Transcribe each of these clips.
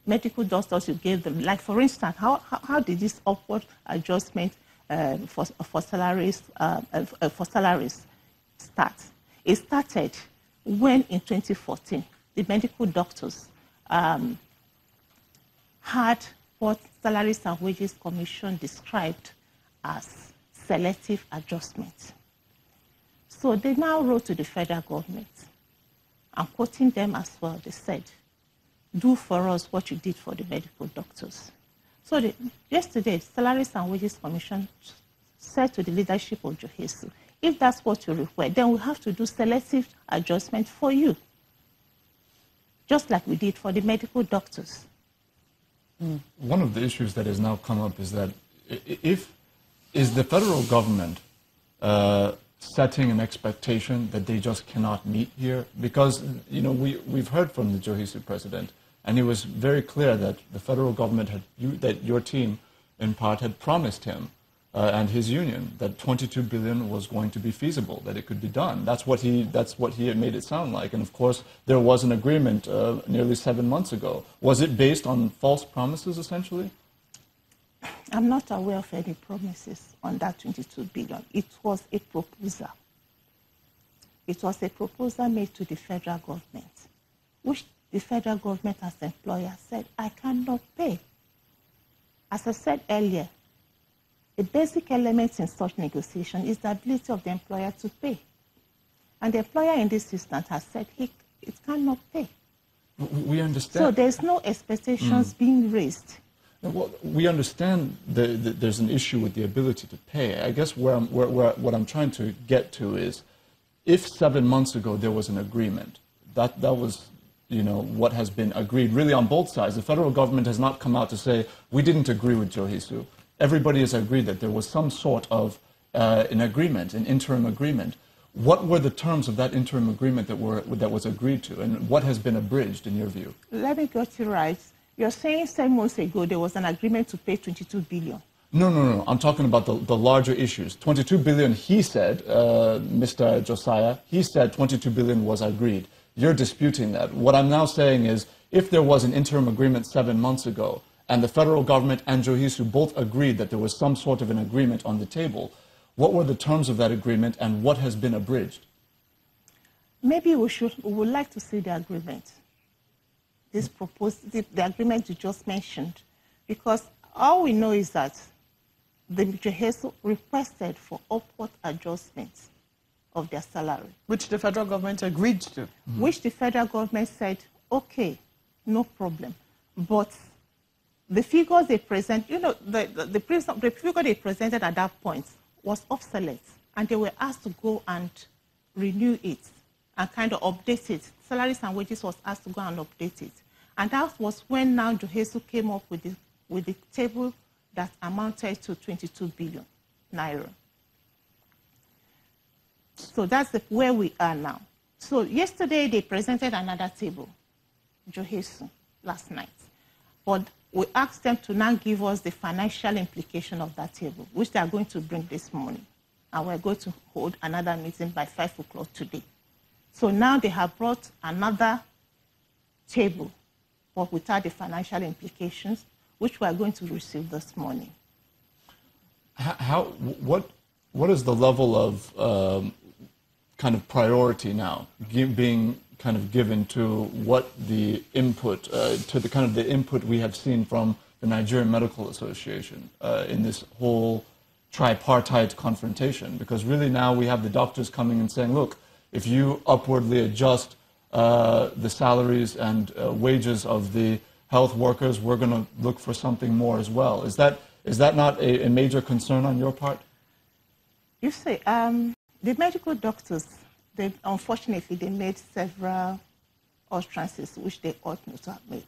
medical doctors you gave them? Like, for instance, how did this upward adjustment for salaries start? It started when, in 2014, the medical doctors had what Salaries and Wages Commission described as selective adjustment. So they now wrote to the federal government, and quoting them as well, they said, do for us what you did for the medical doctors. So yesterday, Salaries and Wages Commission said to the leadership of Johesu, if that's what you require, then we have to do selective adjustment for you, just like we did for the medical doctors. One of the issues that has now come up is that is the federal government setting an expectation that they just cannot meet here? Because, you know, we've heard from the Johesu president, and it was very clear that the federal government that your team, in part, had promised him and his union that 22 billion was going to be feasible, that it could be done. That's what he had made it sound like. And of course, there was an agreement nearly 7 months ago. Was it based on false promises, essentially? I'm not aware of any promises on that 22 billion. It was a proposal. It was a proposal made to the federal government, which the federal government as employer said, I cannot pay. As I said earlier, the basic element in such negotiation is the ability of the employer to pay. And the employer in this instance has said it cannot pay. We understand. So there's no expectations being raised. Well, we understand there's an issue with the ability to pay. I guess what I'm trying to get to is, if 7 months ago there was an agreement, that was, you know, what has been agreed really on both sides. The federal government has not come out to say, we didn't agree with Johesu. Everybody has agreed that there was some sort of an agreement, an interim agreement. What were the terms of that interim agreement that was agreed to, and what has been abridged in your view? Let me get you right. You're saying 7 months ago there was an agreement to pay 22 billion. No. I'm talking about the larger issues. 22 billion, he said, Mr. Josiah, he said 22 billion was agreed. You're disputing that. What I'm now saying is, if there was an interim agreement 7 months ago, and the federal government and Johesu both agreed that there was some sort of an agreement on the table, what were the terms of that agreement and what has been abridged? Maybe we would like to see the agreement. The agreement you just mentioned, because all we know is that the Johesu requested for upward adjustments of their salary. Which the federal government agreed to. Which the federal government said, okay, no problem. But the figures they present, you know, the figure they presented at that point was obsolete, and they were asked to go and renew it and kind of update it. Salaries and Wages was asked to go and update it. And that was when now Johesu came up with the table that amounted to 22 billion naira. So that's where we are now. So yesterday they presented another table, Johesu, last night. But we asked them to now give us the financial implication of that table, which they are going to bring this morning. And we're going to hold another meeting by 5 o'clock today. So now they have brought another table, but without the financial implications, which we are going to receive this morning. What is the level of kind of priority now being kind of given to what the input, to the kind of the input we have seen from the Nigerian Medical Association in this whole tripartite confrontation? Because really now we have the doctors coming and saying, look, if you upwardly adjust the salaries and wages of the health workers, we're going to look for something more as well. Is that not a major concern on your part? You see, the medical doctors, unfortunately, they made several utterances which they ought not to have made.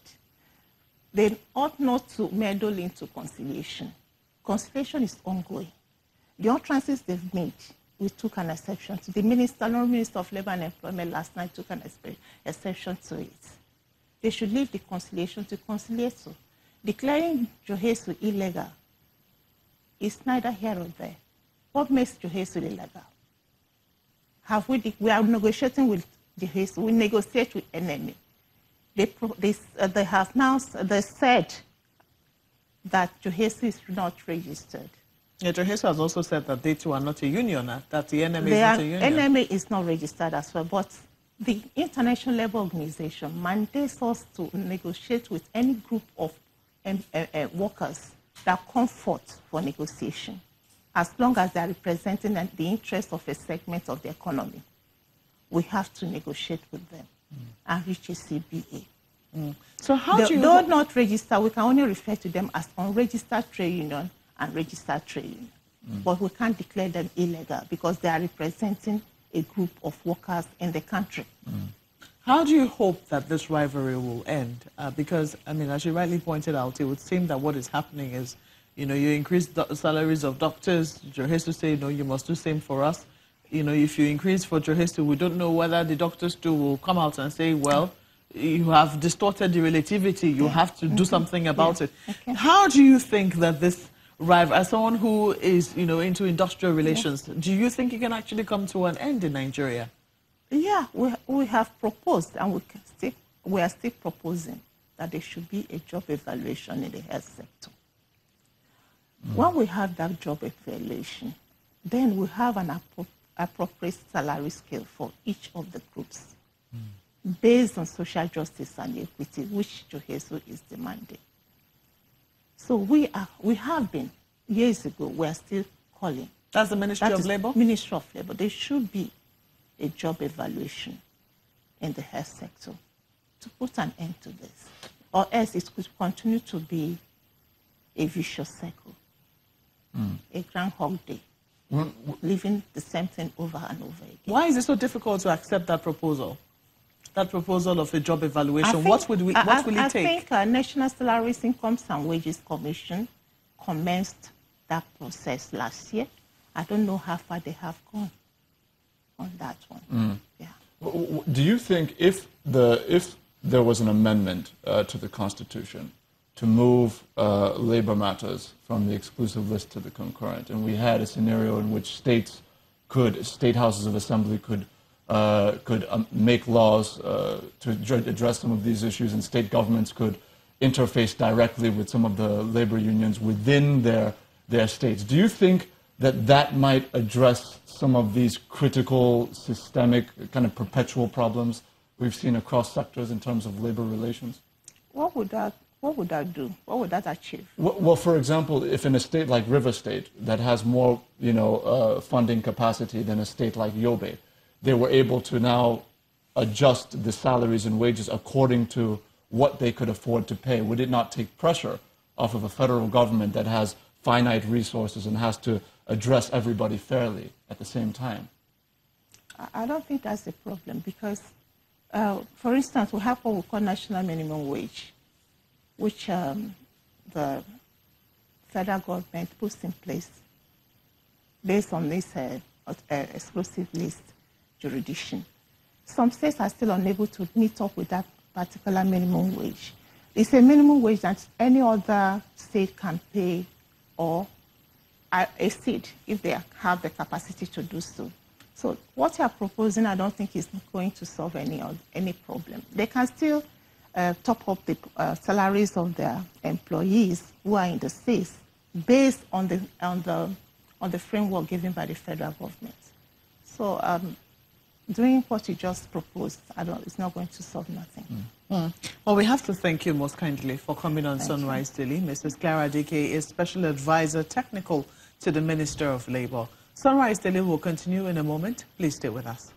They ought not to meddle into conciliation. Conciliation is ongoing. The utterances they've made, we took an exception to. The Minister of Labour and Employment last night took an exception to it. They should leave the conciliation to conciliate. Declaring Johesu illegal is neither here or there. What makes Johesu illegal? We are negotiating with Johesu. We negotiate with enemy. they have now they said that Johesu is not registered. Yeah, Johesu has also said that they too are not a union, that the NMA is not a union. NMA is not registered as well, but the International Labour Organization mandates us to negotiate with any group of workers that come forth for negotiation, as long as they are representing the interest of a segment of the economy. We have to negotiate with them and reach a CBA. So how do you... Though not registered, we can only refer to them as unregistered trade union and registered trade union. But we can't declare them illegal because they are representing a group of workers in the country. How do you hope that this rivalry will end? Because, I mean, as you rightly pointed out, it would seem that what is happening is, you know, you increase the salaries of doctors. Johesu say, no, you must do same for us. You know, if you increase for Johesu, we don't know whether the doctors too will come out and say, well, you have distorted the relativity. You have to do something about it. Okay. How do you think that this rival, as someone who is, you know, into industrial relations, do you think it can actually come to an end in Nigeria? Yeah, we have proposed, and we are still proposing that there should be a job evaluation in the health sector. When we have that job evaluation, then we have an appropriate salary scale for each of the groups based on social justice and equity, which Johesu is demanding. So we have been, years ago, we are still calling. That's the Ministry of Labour? Ministry of Labour. There should be a job evaluation in the health sector to put an end to this, or else it could continue to be a vicious cycle, a Groundhog Day, living the same thing over and over again. Why is it so difficult to accept that proposal? That proposal of a job evaluation, what will it take? I think National Salaries, Incomes and Wages Commission commenced that process last year. I don't know how far they have gone on that one. Yeah. Do you think if there was an amendment to the Constitution to move labor matters from the exclusive list to the concurrent, and we had a scenario in which state houses of assembly could make laws to address some of these issues, and state governments could interface directly with some of the labor unions within their states, do you think that might address some of these critical, systemic, kind of perpetual problems we've seen across sectors in terms of labor relations? What would that do? What would that achieve? Well, for example, if in a state like River State that has more, funding capacity than a state like Yobe, they were able to now adjust the salaries and wages according to what they could afford to pay, would it not take pressure off of a federal government that has finite resources and has to address everybody fairly at the same time? I don't think that's the problem because, for instance, we have what we call national minimum wage, which the federal government puts in place based on this exclusive list jurisdiction. Some states are still unable to meet up with that particular minimum wage. It's a minimum wage that any other state can pay or exceed if they have the capacity to do so. So what you are proposing, I don't think is going to solve any problem. They can still top up the salaries of their employees who are in the states based on the framework given by the federal government. So doing what you just proposed, it's not going to solve nothing. Well, we have to thank you most kindly for coming on Sunrise Daily. Mrs. Clara Aide is Special Advisor Technical to the Minister of Labour. Sunrise Daily will continue in a moment. Please stay with us.